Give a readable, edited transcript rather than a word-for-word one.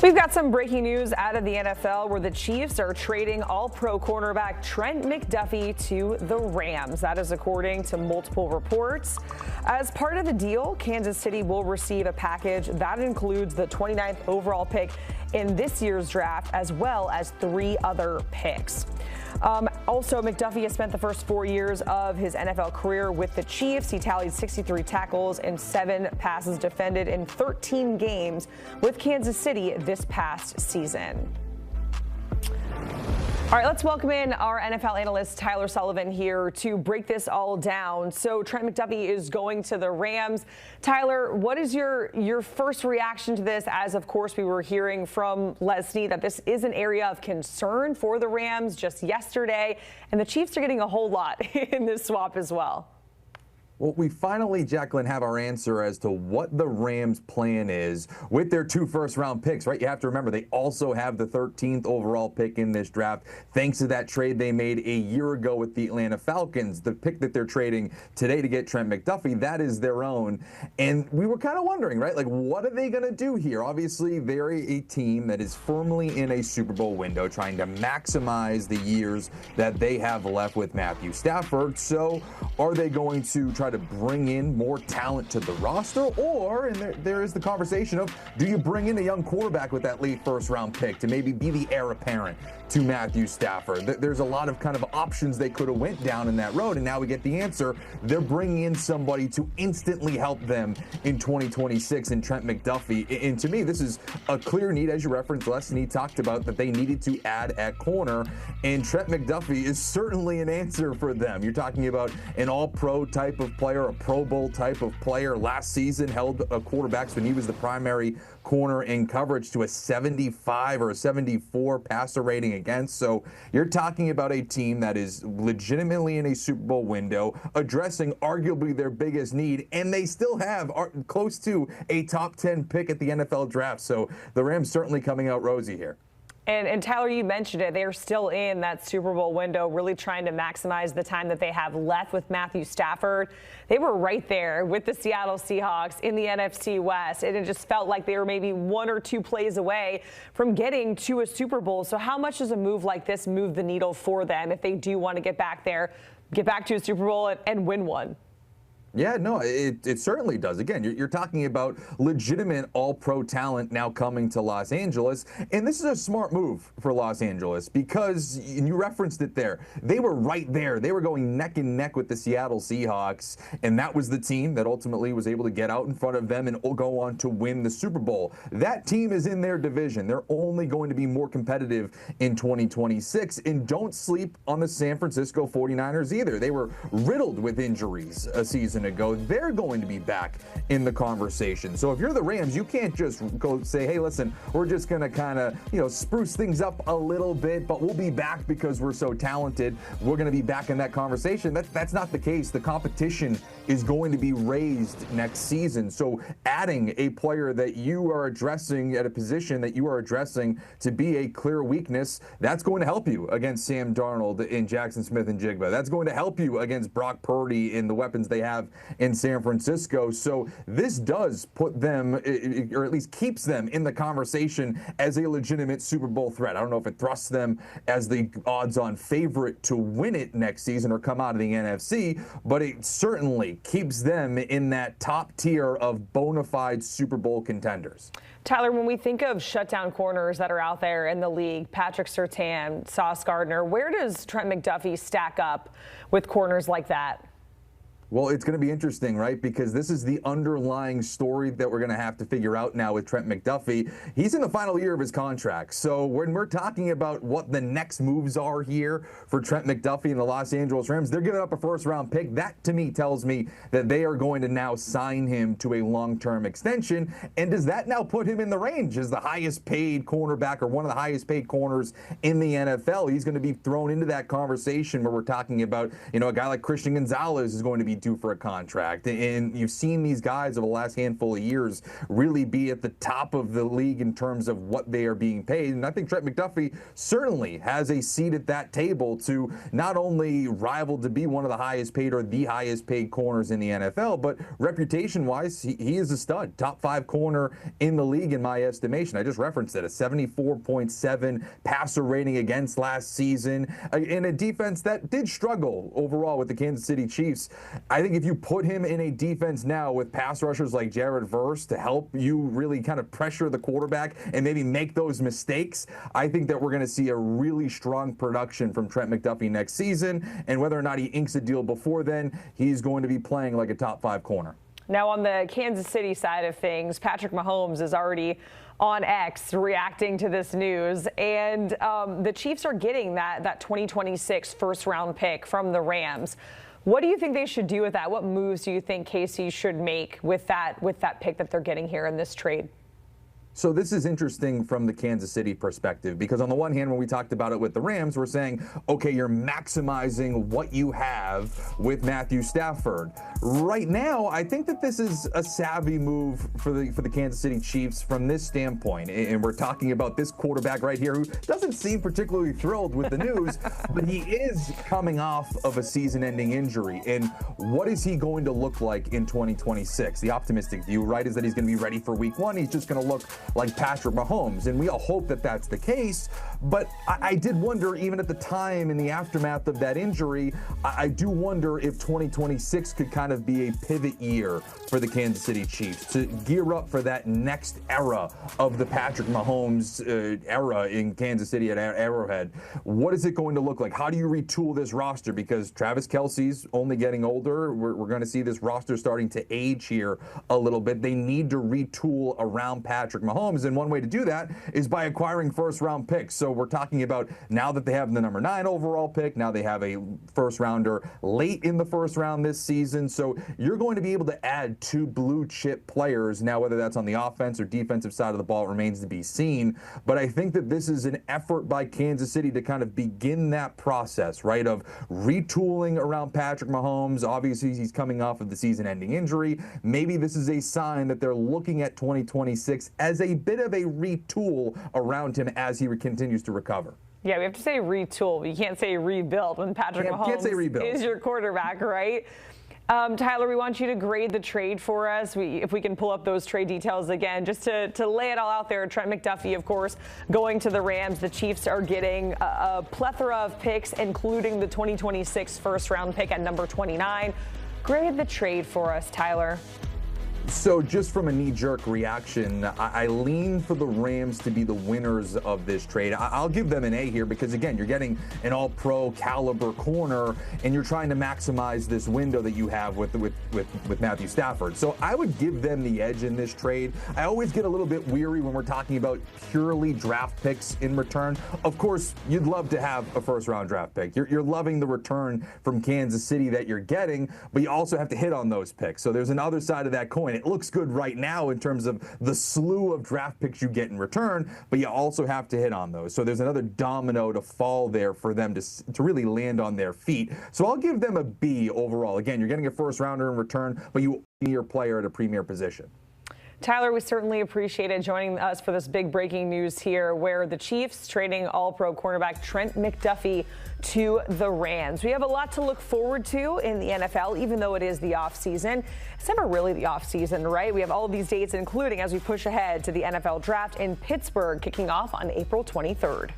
We've got some breaking news out of the NFL where the Chiefs are trading all-pro cornerback Trent McDuffie to the Rams. That is according to multiple reports. As part of the deal, Kansas City will receive a package that includes the 29th overall pick in this year's draft, as well as 3 other picks. Also, McDuffie has spent the first 4 years of his NFL career with the Chiefs. He tallied 63 tackles and 7 passes defended in 13 games with Kansas City this past season. All right, let's welcome in our NFL analyst Tyler Sullivan here to break this all down. So Trent McDuffie is going to the Rams. Tyler, what is your first reaction to this? As of course we were hearing from Leslie that this is an area of concern for the Rams just yesterday, and the Chiefs are getting a whole lot in this swap as well. Well, we finally, Jacqueline, have our answer as to what the Rams' plan is with their 2 first-round picks, right? You have to remember, they also have the 13th overall pick in this draft, thanks to that trade they made a year ago with the Atlanta Falcons. The pick that they're trading today to get Trent McDuffie, that is their own. And we were kind of wondering, right? Like, what are they going to do here? Obviously, they're a team that is firmly in a Super Bowl window, trying to maximize the years that they have left with Matthew Stafford. So are they going to try to bring in more talent to the roster, or, and there is the conversation of, do you bring in a young quarterback with that late first-round pick to maybe be the heir apparent to Matthew Stafford? There's a lot of kind of options they could have went down in that road, and now we get the answer. They're bringing in somebody to instantly help them in 2026 in Trent McDuffie. And to me, this is a clear need, as you referenced, Leslie talked about that they needed to add at corner, and Trent McDuffie is certainly an answer for them. You're talking about an all-pro type of player, a Pro Bowl type of player. Last season held quarterbacks when he was the primary corner in coverage to a 75 or a 74 passer rating against. So you're talking about a team that is legitimately in a Super Bowl window, addressing arguably their biggest need, and they still have close to a top 10 pick at the NFL draft. So the Rams certainly coming out rosy here. And Tyler, you mentioned it. They're still in that Super Bowl window, really trying to maximize the time that they have left with Matthew Stafford. They were right there with the Seattle Seahawks in the NFC West, and it just felt like they were maybe 1 or 2 plays away from getting to a Super Bowl. So how much does a move like this move the needle for them if they do want to get back there, get back to a Super Bowl and win one? Yeah, no, it certainly does. Again, you're talking about legitimate all-pro talent now coming to Los Angeles, and this is a smart move for Los Angeles because, and you referenced it there, they were right there. They were going neck and neck with the Seattle Seahawks, and that was the team that ultimately was able to get out in front of them and go on to win the Super Bowl. That team is in their division. They're only going to be more competitive in 2026, and don't sleep on the San Francisco 49ers either. They were riddled with injuries a season ago. They're going to be back in the conversation. So if you're the Rams, you can't just go say, hey, listen, we're just going to kind of, spruce things up a little bit, but we'll be back because we're so talented. We're going to be back in that conversation. That's not the case. The competition is going to be raised next season. So adding a player that you are addressing at a position that you are addressing to be a clear weakness, that's going to help you against Sam Darnold in Jackson Smith and Jigba. That's going to help you against Brock Purdy in the weapons they have in San Francisco. So this does put them, or at least keeps them in the conversation as a legitimate Super Bowl threat. I don't know if it thrusts them as the odds-on favorite to win it next season or come out of the NFC, but it certainly keeps them in that top tier of bona fide Super Bowl contenders. Tyler, when we think of shutdown corners that are out there in the league, Patrick Surtain, Sauce Gardner, where does Trent McDuffie stack up with corners like that? Well, it's going to be interesting, right? Because this is the underlying story that we're going to have to figure out now with Trent McDuffie. He's in the final year of his contract. So when we're talking about what the next moves are here for Trent McDuffie and the Los Angeles Rams, they're giving up a first-round pick. That, to me, tells me that they are going to now sign him to a long-term extension. And does that now put him in the range as the highest-paid cornerback or one of the highest-paid corners in the NFL? He's going to be thrown into that conversation where we're talking about, a guy like Christian Gonzalez is going to be to for a contract. And you've seen these guys over the last handful of years really be at the top of the league in terms of what they are being paid. And I think Trent McDuffie certainly has a seat at that table to not only rival to be one of the highest paid or the highest paid corners in the NFL, but reputation-wise, he is a stud. Top 5 corner in the league in my estimation. I just referenced it, a 74.7 passer rating against last season in a defense that did struggle overall with the Kansas City Chiefs. I think if you put him in a defense now with pass rushers like Jared Verse to help you really kind of pressure the quarterback and maybe make those mistakes, I think that we're going to see a really strong production from Trent McDuffie next season. And whether or not he inks a deal before then, he's going to be playing like a top 5 corner. Now, on the Kansas City side of things, Patrick Mahomes is already on X reacting to this news, and the Chiefs are getting that 2026 first-round pick from the Rams. What do you think they should do with that? What moves do you think KC should make with that pick that they're getting here in this trade? So this is interesting from the Kansas City perspective, because on the one hand, when we talked about it with the Rams, we're saying, okay, you're maximizing what you have with Matthew Stafford. Right now, I think that this is a savvy move for the Kansas City Chiefs from this standpoint. And we're talking about this quarterback right here who doesn't seem particularly thrilled with the news, but he is coming off of a season-ending injury. And what is he going to look like in 2026? The optimistic view, right, is that he's going to be ready for week 1. He's just going to look like Patrick Mahomes, and we all hope that that's the case. But I did wonder, even at the time in the aftermath of that injury, I do wonder if 2026 could kind of be a pivot year for the Kansas City Chiefs to gear up for that next era of the Patrick Mahomes era in Kansas City at Arrowhead. What is it going to look like? How do you retool this roster? Because Travis Kelce's only getting older. We're going to see this roster starting to age here a little bit. They need to retool around Patrick Mahomes. And one way to do that is by acquiring first-round picks. So we're talking about now that they have the number 9 overall pick, now they have a first-rounder late in the first round this season. So you're going to be able to add 2 blue-chip players. Now, whether that's on the offense or defensive side of the ball remains to be seen. But I think that this is an effort by Kansas City to kind of begin that process, right, of retooling around Patrick Mahomes. Obviously, he's coming off of the season-ending injury. Maybe this is a sign that they're looking at 2026 as a bit of a retool around him as he continues to recover. Yeah, we have to say retool. You can't say rebuild when Patrick Mahomes is your quarterback, right? Tyler, we want you to grade the trade for us. If we can pull up those trade details again, just to lay it all out there. Trent McDuffie, of course, going to the Rams. The Chiefs are getting a plethora of picks, including the 2026 first-round pick at number 29. Grade the trade for us, Tyler. So just from a knee-jerk reaction, I lean for the Rams to be the winners of this trade. I'll give them an A here because, again, you're getting an all-pro caliber corner, and you're trying to maximize this window that you have with Matthew Stafford. So I would give them the edge in this trade. I always get a little bit weary when we're talking about purely draft picks in return. Of course, you'd love to have a first-round draft pick. You're loving the return from Kansas City that you're getting, but you also have to hit on those picks. So there's another side of that coin. It looks good right now in terms of the slew of draft picks you get in return, but you also have to hit on those. So there's another domino to fall there for them to really land on their feet. So I'll give them a B overall. Again, you're getting a first rounder in return, but you own your player at a premier position. Tyler, we certainly appreciated joining us for this big breaking news here where the Chiefs trading all-pro cornerback Trent McDuffie to the Rams. We have a lot to look forward to in the NFL, even though it is the offseason. It's never really the offseason, right? We have all of these dates, including as we push ahead to the NFL draft in Pittsburgh, kicking off on April 23rd.